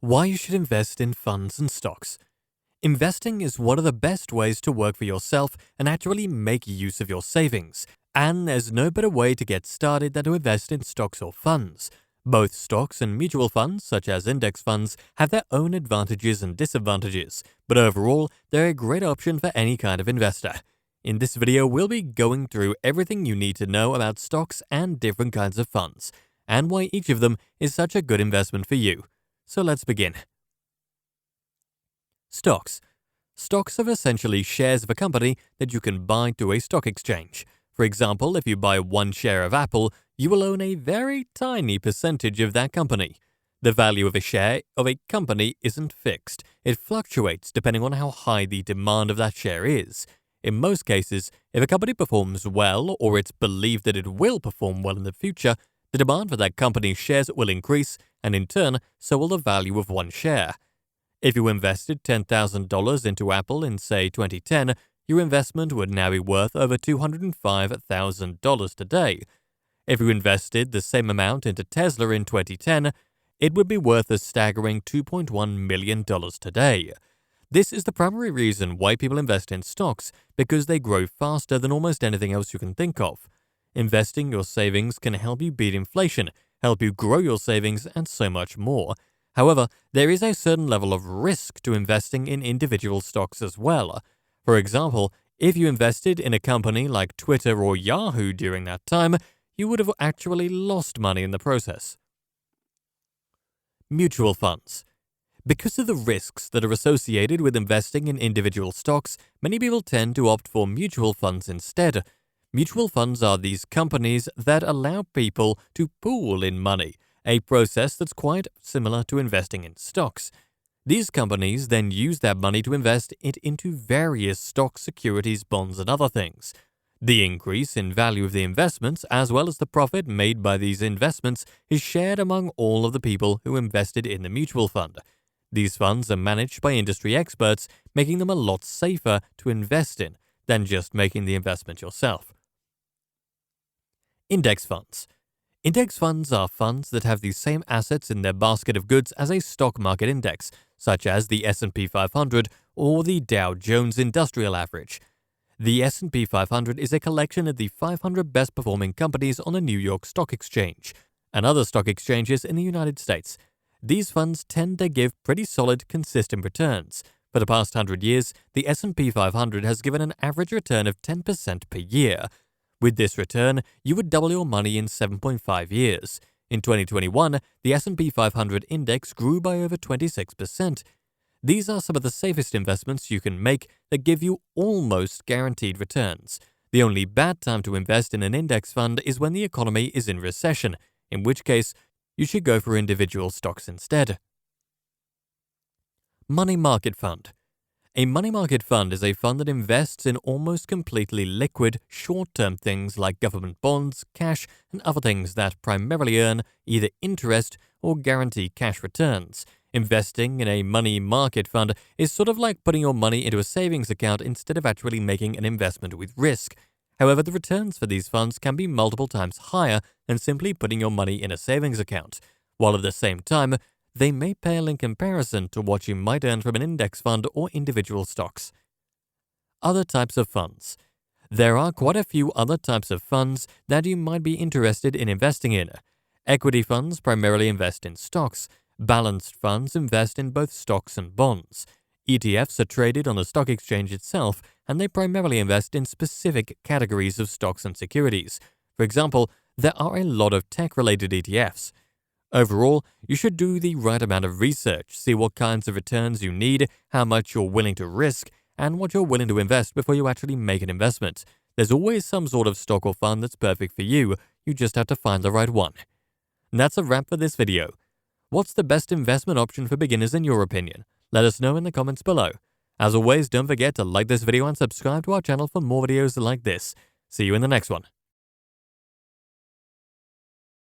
Why you should invest in funds and stocks. Investing is one of the best ways to work for yourself and actually make use of your savings. And there's no better way to get started than to invest in stocks or funds. Both stocks and mutual funds, such as index funds, have their own advantages and disadvantages, but overall, they're a great option for any kind of investor. In this video, we'll be going through everything you need to know about stocks and different kinds of funds, and why each of them is such a good investment for you. So let's begin. Stocks. Stocks are essentially shares of a company that you can buy through a stock exchange. For example, if you buy one share of Apple, you will own a very tiny percentage of that company. The value of a share of a company isn't fixed. It fluctuates depending on how high the demand of that share is. In most cases, if a company performs well or it's believed that it will perform well in the future, the demand for that company's shares will increase, and in turn, so will the value of one share. If you invested $10,000 into Apple in, say, 2010, your investment would now be worth over $205,000 today. If you invested the same amount into Tesla in 2010, it would be worth a staggering $2.1 million today. This is the primary reason why people invest in stocks, because they grow faster than almost anything else you can think of. Investing your savings can help you beat inflation, help you grow your savings, and so much more. However, there is a certain level of risk to investing in individual stocks as well. For example, if you invested in a company like Twitter or Yahoo during that time, you would have actually lost money in the process. Mutual funds. Because of the risks that are associated with investing in individual stocks, many people tend to opt for mutual funds instead. Mutual funds are these companies that allow people to pool in money, a process that's quite similar to investing in stocks. These companies then use that money to invest it into various stocks, securities, bonds, and other things. The increase in value of the investments, as well as the profit made by these investments, is shared among all of the people who invested in the mutual fund. These funds are managed by industry experts, making them a lot safer to invest in than just making the investment yourself. Index funds. Index funds are funds that have the same assets in their basket of goods as a stock market index, such as the S&P 500 or the Dow Jones Industrial Average. The S&P 500 is a collection of the 500 best-performing companies on the New York Stock Exchange and other stock exchanges in the United States. These funds tend to give pretty solid, consistent returns. For the past 100 years, the S&P 500 has given an average return of 10% per year. With this return, you would double your money in 7.5 years. In 2021, the S&P 500 index grew by over 26%. These are some of the safest investments you can make that give you almost guaranteed returns. The only bad time to invest in an index fund is when the economy is in recession, in which case you should go for individual stocks instead. Money market fund. A money market fund is a fund that invests in almost completely liquid, short-term things like government bonds, cash, and other things that primarily earn either interest or guarantee cash returns. Investing in a money market fund is sort of like putting your money into a savings account instead of actually making an investment with risk. However, the returns for these funds can be multiple times higher than simply putting your money in a savings account, while at the same time, they may pale in comparison to what you might earn from an index fund or individual stocks. Other types of funds. There are quite a few other types of funds that you might be interested in investing in. Equity funds primarily invest in stocks. Balanced funds invest in both stocks and bonds. ETFs are traded on the stock exchange itself, and they primarily invest in specific categories of stocks and securities. For example, there are a lot of tech-related ETFs. Overall, you should do the right amount of research, see what kinds of returns you need, how much you're willing to risk, and what you're willing to invest before you actually make an investment. There's always some sort of stock or fund that's perfect for you. You just have to find the right one. And that's a wrap for this video. What's the best investment option for beginners in your opinion? Let us know in the comments below. As always, don't forget to like this video and subscribe to our channel for more videos like this. See you in the next one.